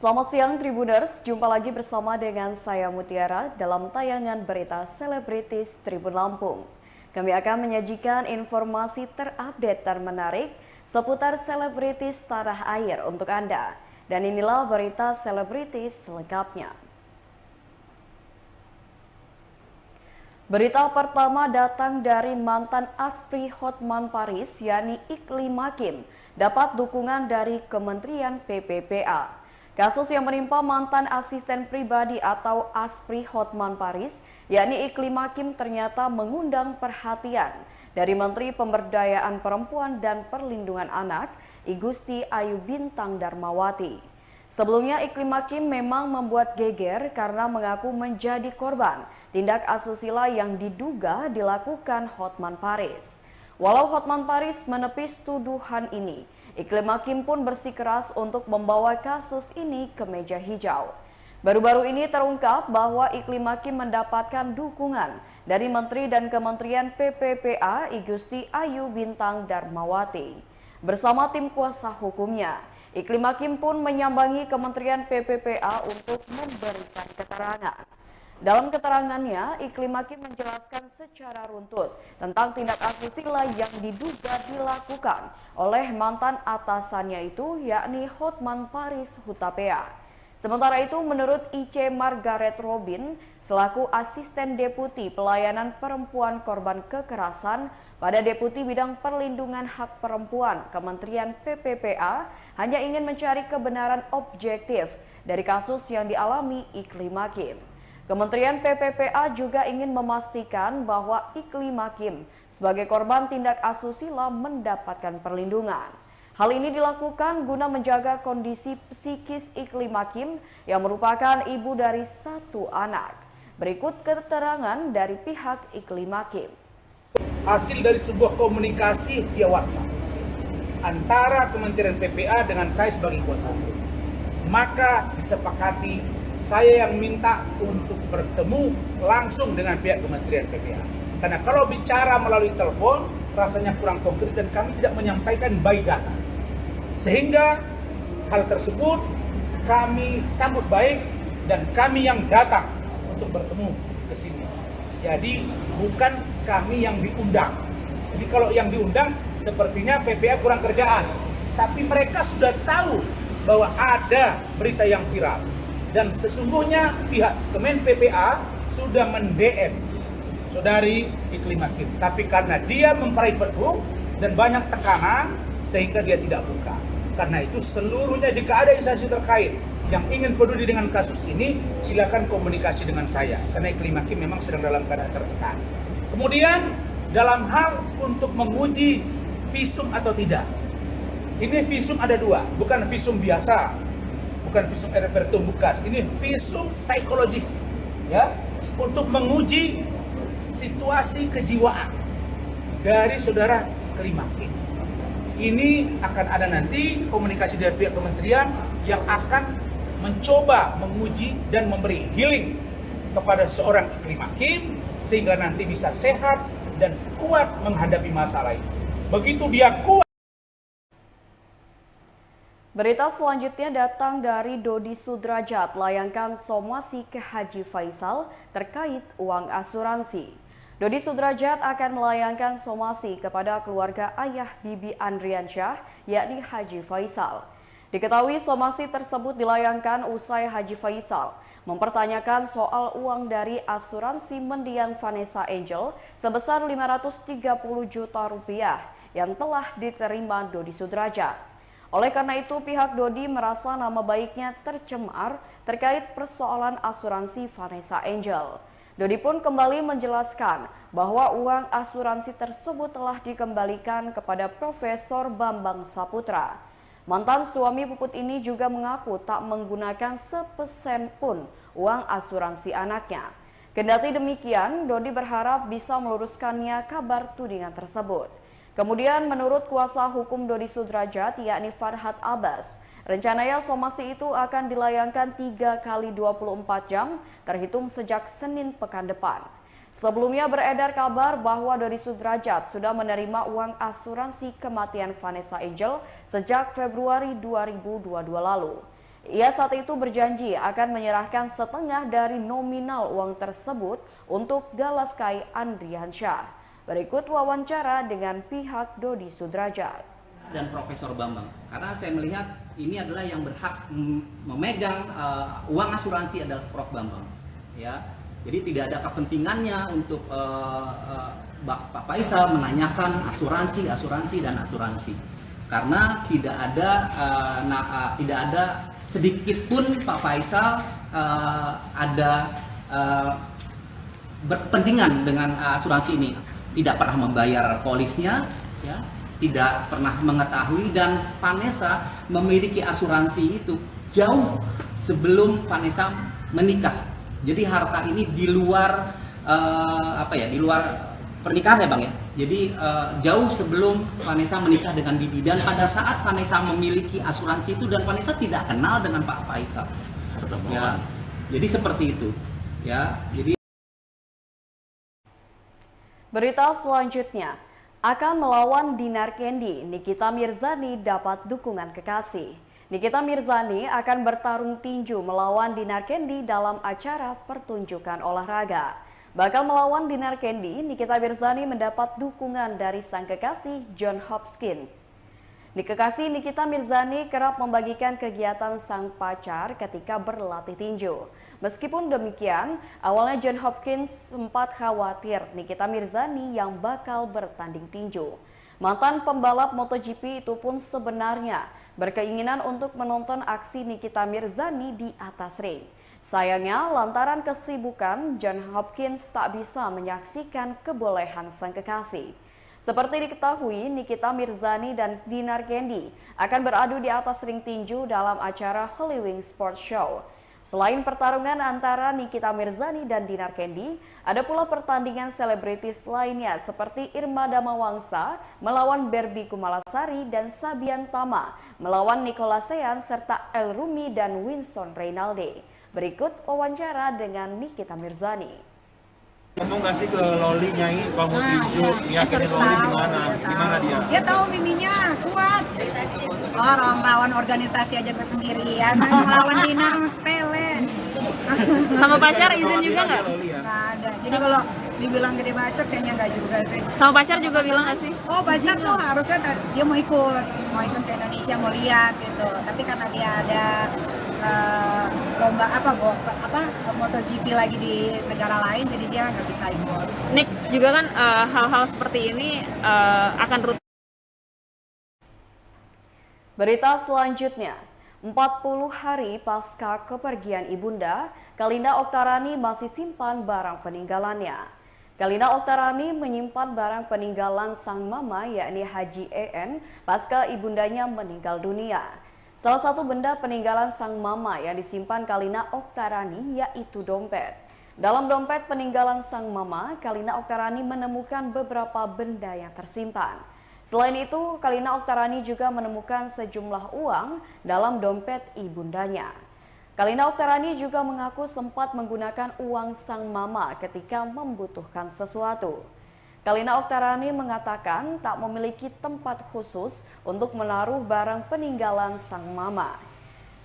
Selamat siang Tribuners, jumpa lagi bersama dengan saya Mutiara dalam tayangan berita selebritis Tribun Lampung. Kami akan menyajikan informasi terupdate dan menarik seputar selebritis tanah air untuk Anda. Dan inilah berita selebritis selengkapnya. Berita pertama datang dari mantan Aspri Hotman Paris, yakni Iklim Hakim, dapat dukungan dari Kementerian PPPA. Kasus yang menimpa mantan asisten pribadi atau Aspri Hotman Paris, yakni Iklim Hakim, ternyata mengundang perhatian dari Menteri Pemberdayaan Perempuan dan Perlindungan Anak, Igusti Ayu Bintang Darmawati. Sebelumnya Iklim Hakim memang membuat geger karena mengaku menjadi korban tindak asusila yang diduga dilakukan Hotman Paris. Walau Hotman Paris menepis tuduhan ini, Iklim Hakim pun bersikeras untuk membawa kasus ini ke meja hijau. Baru-baru ini terungkap bahwa Iklim Hakim mendapatkan dukungan dari Menteri dan Kementerian PPPA Igusti Ayu Bintang Darmawati. Bersama tim kuasa hukumnya, Iklim Hakim pun menyambangi Kementerian PPPA untuk memberikan keterangan. Dalam keterangannya, Iklim Hakim menjelaskan secara runtut tentang tindak asusila yang diduga dilakukan oleh mantan atasannya itu, yakni Hotman Paris Hutapea. Sementara itu, menurut IC Margaret Robin, selaku Asisten Deputi Pelayanan Perempuan Korban Kekerasan pada Deputi Bidang Perlindungan Hak Perempuan Kementerian PPPA, hanya ingin mencari kebenaran objektif dari kasus yang dialami Iklim Hakim. Kementerian PPPA juga ingin memastikan bahwa Iklim Hakim sebagai korban tindak asusila mendapatkan perlindungan. Hal ini dilakukan guna menjaga kondisi psikis Iklim Hakim yang merupakan ibu dari satu anak. Berikut keterangan dari pihak Iklim Hakim. Hasil dari sebuah komunikasi via WhatsApp antara Kementerian PPA dengan saya sebagai kuasa hukum. Maka disepakati saya yang minta untuk bertemu langsung dengan pihak Kementerian PPA. Karena kalau bicara melalui telepon, rasanya kurang konkret dan kami tidak menyampaikan by data. Sehingga hal tersebut kami sambut baik dan kami yang datang untuk bertemu ke sini. Jadi bukan kami yang diundang. Jadi kalau yang diundang sepertinya PPA kurang kerjaan. Tapi mereka sudah tahu bahwa ada berita yang viral. Dan sesungguhnya pihak Kemen PPA sudah men-DM saudari Iklim Hakim. Tapi karena dia memprivate room dan banyak tekanan sehingga dia tidak buka. Karena itu seluruhnya jika ada instansi terkait yang ingin peduli dengan kasus ini, silakan komunikasi dengan saya. Karena Iklim Hakim memang sedang dalam keadaan tertekan. Kemudian dalam hal untuk menguji visum atau tidak. Ini visum ada dua, bukan visum biasa. Bukan visum repertum, bukan. Ini visum psikologis, ya, untuk menguji situasi kejiwaan dari saudara Iklim Hakim. Ini akan ada nanti komunikasi dari pihak kementerian yang akan mencoba menguji dan memberi healing kepada seorang Iklim Hakim sehingga nanti bisa sehat dan kuat menghadapi masalah itu. Begitu dia kuat. Berita selanjutnya datang dari Dodi Sudrajat layangkan somasi ke Haji Faisal terkait uang asuransi. Dodi Sudrajat akan melayangkan somasi kepada keluarga ayah Bibi Andriansyah, yakni Haji Faisal. Diketahui somasi tersebut dilayangkan usai Haji Faisal mempertanyakan soal uang dari asuransi mendiang Vanessa Angel sebesar 530 juta rupiah yang telah diterima Dodi Sudrajat. Oleh karena itu, pihak Dodi merasa nama baiknya tercemar terkait persoalan asuransi Vanessa Angel. Dodi pun kembali menjelaskan bahwa uang asuransi tersebut telah dikembalikan kepada Profesor Bambang Saputra. Mantan suami Puput ini juga mengaku tak menggunakan sepesen pun uang asuransi anaknya. Kendati demikian, Dodi berharap bisa meluruskannya kabar tudingan tersebut. Kemudian menurut kuasa hukum Dodi Sudrajat, yakni Farhad Abbas, rencananya somasi itu akan dilayangkan 3 kali 24 jam terhitung sejak Senin pekan depan. Sebelumnya beredar kabar bahwa Dodi Sudrajat sudah menerima uang asuransi kematian Vanessa Angel sejak Februari 2022 lalu. Ia saat itu berjanji akan menyerahkan setengah dari nominal uang tersebut untuk Galaskai Andriansyah. Berikut wawancara dengan pihak Dodi Sudrajat dan Profesor Bambang, karena saya melihat ini adalah yang berhak memegang uang asuransi adalah Prof Bambang, ya. Jadi tidak ada kepentingannya untuk Pak Faisal menanyakan asuransi, karena tidak ada sedikit pun Pak Faisal ada berkepentingan dengan asuransi ini. Tidak pernah membayar polisnya, ya, tidak pernah mengetahui, dan Vanessa memiliki asuransi itu jauh sebelum Vanessa menikah. Jadi harta ini di luar di luar pernikahan ya Bang ya. Jadi jauh sebelum Vanessa menikah dengan Bibi, dan pada saat Vanessa memiliki asuransi itu dan Vanessa tidak kenal dengan Pak Faisal. Ya. Jadi seperti itu. Ya. Jadi berita selanjutnya, akan melawan Dinar Kendi, Nikita Mirzani dapat dukungan kekasih. Nikita Mirzani akan bertarung tinju melawan Dinar Kendi dalam acara pertunjukan olahraga. Bakal melawan Dinar Kendi, Nikita Mirzani mendapat dukungan dari sang kekasih John Hopkins. Kekasih Nikita Mirzani kerap membagikan kegiatan sang pacar ketika berlatih tinju. Meskipun demikian, awalnya John Hopkins sempat khawatir Nikita Mirzani yang bakal bertanding tinju. Mantan pembalap MotoGP itu pun sebenarnya berkeinginan untuk menonton aksi Nikita Mirzani di atas ring. Sayangnya, lantaran kesibukan, John Hopkins tak bisa menyaksikan kebolehan sang kekasih. Seperti diketahui, Nikita Mirzani dan Dinar Kendi akan beradu di atas ring tinju dalam acara Holy Wings Sports Show. Selain pertarungan antara Nikita Mirzani dan Dinar Kendi, ada pula pertandingan selebritis lainnya seperti Irma Damawangsa melawan Barbie Kumalasari dan Sabian Tama melawan Nicola Sean serta El Rumi dan Winston Reynaldi. Berikut wawancara dengan Nikita Mirzani. Ngomong nggak sih ke Loli Nyai kalau mau tinju, yakin Loli gimana dia? Dia tahu miminya kuat. Orang lawan organisasi aja gue sendirian, melawan Dinar sepele. Sama pacar izin juga nggak? Nggak ada. Jadi kalau dibilang gede bacot kayaknya nggak juga sih. Sama pacar juga bilang nggak sih? Oh pacar tuh harusnya dia mau ikut ke Indonesia, mau lihat gitu. Tapi karena dia ada lomba MotoGP lagi di negara lain, jadi dia nggak bisa ikut. Nick juga kan hal-hal seperti ini akan rutin. Berita selanjutnya, 40 hari pasca kepergian ibunda, Kalinda Oktarani masih simpan barang peninggalannya. Kalinda Oktarani menyimpan barang peninggalan sang mama yakni Haji EN pasca ibundanya meninggal dunia. Salah satu benda peninggalan sang mama yang disimpan Kalinda Oktarani yaitu dompet. Dalam dompet peninggalan sang mama, Kalinda Oktarani menemukan beberapa benda yang tersimpan. Selain itu, Kalinda Oktarani juga menemukan sejumlah uang dalam dompet ibundanya. Kalinda Oktarani juga mengaku sempat menggunakan uang sang mama ketika membutuhkan sesuatu. Kalinda Oktarani mengatakan tak memiliki tempat khusus untuk menaruh barang peninggalan sang mama.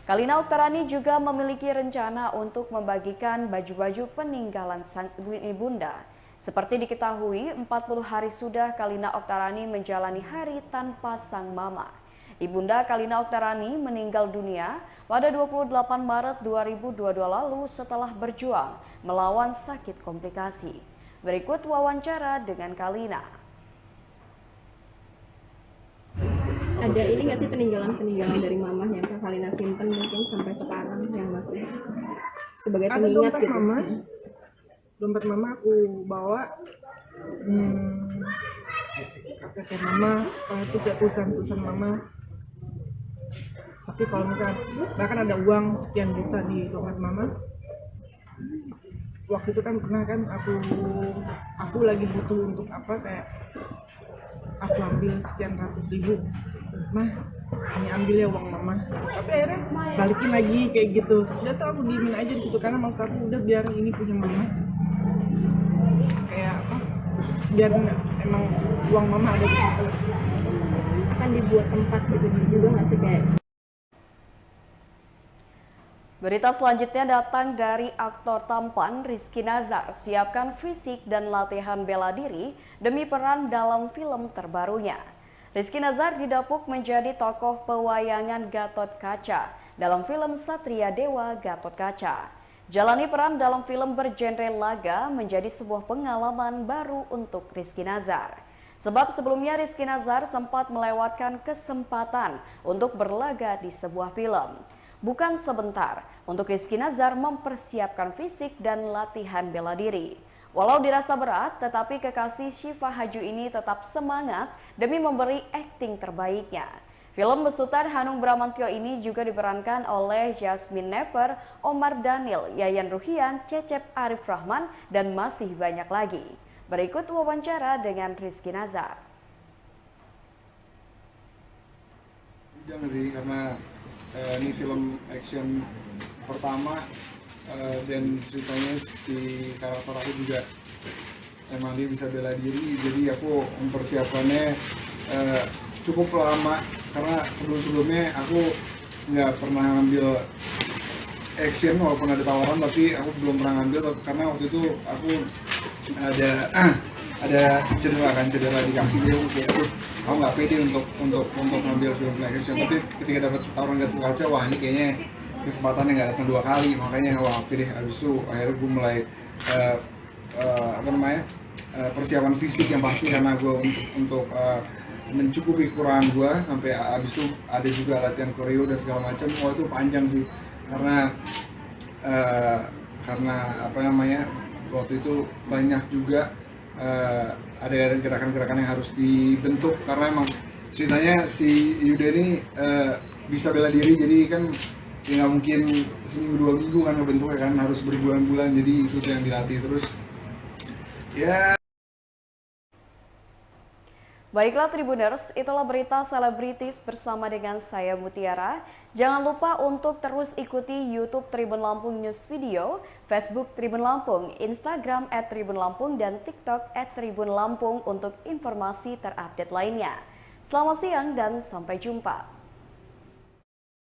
Kalinda Oktarani juga memiliki rencana untuk membagikan baju-baju peninggalan sang ibunda. Seperti diketahui, 40 hari sudah Kalinda Oktarani menjalani hari tanpa sang mama. Ibunda Kalinda Oktarani meninggal dunia pada 28 Maret 2022 lalu setelah berjuang melawan sakit komplikasi. Berikut wawancara dengan Kalina. Ada ini nggak sih peninggalan dari mamah yang Kak Kalina simpen mungkin sampai sekarang yang masih sebagai pengingat dompet gitu? Dompet mama aku bawa, KTP mama, itu kayak tulisan mama. Tapi kalau misalkan bahkan ada uang sekian juta di dompet mama, waktu itu kan pernah kan aku lagi butuh untuk apa, kayak aku ambil sekian ratus ribu, mah ini ambil ya uang mama, tapi akhirnya balikin lagi kayak gitu. Udah tuh aku diemin aja di situ karena maksud aku udah biar ini punya mama, kayak apa, biar emang uang mama ada di situ. Akan dibuat tempat gitu juga nggak sih kayak? Berita selanjutnya datang dari aktor tampan Rizky Nazar. Siapkan fisik dan latihan bela diri demi peran dalam film terbarunya. Rizky Nazar didapuk menjadi tokoh pewayangan Gatot Kaca dalam film Satria Dewa Gatot Kaca. Jalani peran dalam film bergenre laga menjadi sebuah pengalaman baru untuk Rizky Nazar. Sebab sebelumnya Rizky Nazar sempat melewatkan kesempatan untuk berlaga di sebuah film. Bukan sebentar untuk Rizky Nazar mempersiapkan fisik dan latihan bela diri. Walau dirasa berat, tetapi kekasih Syifa Haju ini tetap semangat demi memberi akting terbaiknya. Film besutan Hanung Bramantyo ini juga diperankan oleh Jasmine Nepper, Omar Daniel, Yayan Ruhian, Cecep Arif Rahman, dan masih banyak lagi. Berikut wawancara dengan Rizky Nazar. Jangan sih, karena ini film action pertama dan ceritanya si karakter aku juga emang dia bisa bela diri, jadi aku mempersiapkannya cukup lama karena sebelumnya aku nggak pernah ngambil action walaupun ada tawaran, tapi aku belum pernah ngambil karena waktu itu aku ada cedera di kaki, jadi aku kayak aku nggak pede untuk ngambil film action. Tapi ketika dapat tawaran Gatot Kaca, wah ini kayaknya kesempatan yang nggak datang 2 kali, makanya wah pilih. Habis itu akhirnya gue mulai persiapan fisik yang pasti karena gue untuk mencukupi kekurangan gue, sampai habis itu ada juga latihan koreo dan segala macam. Wah itu panjang sih karena waktu itu banyak juga ada gerakan-gerakan yang harus dibentuk karena emang ceritanya si Yuda ini bisa bela diri, jadi kan ya nggak mungkin seminggu 2 minggu kan ngebentuknya kan, harus berbulan-bulan, jadi itu yang dilatih terus ya. Baiklah Tribuners, itulah berita selebritis bersama dengan saya Mutiara. Jangan lupa untuk terus ikuti YouTube Tribun Lampung News Video, Facebook Tribun Lampung, Instagram @tribunlampung, dan TikTok @tribunlampung untuk informasi terupdate lainnya. Selamat siang dan sampai jumpa.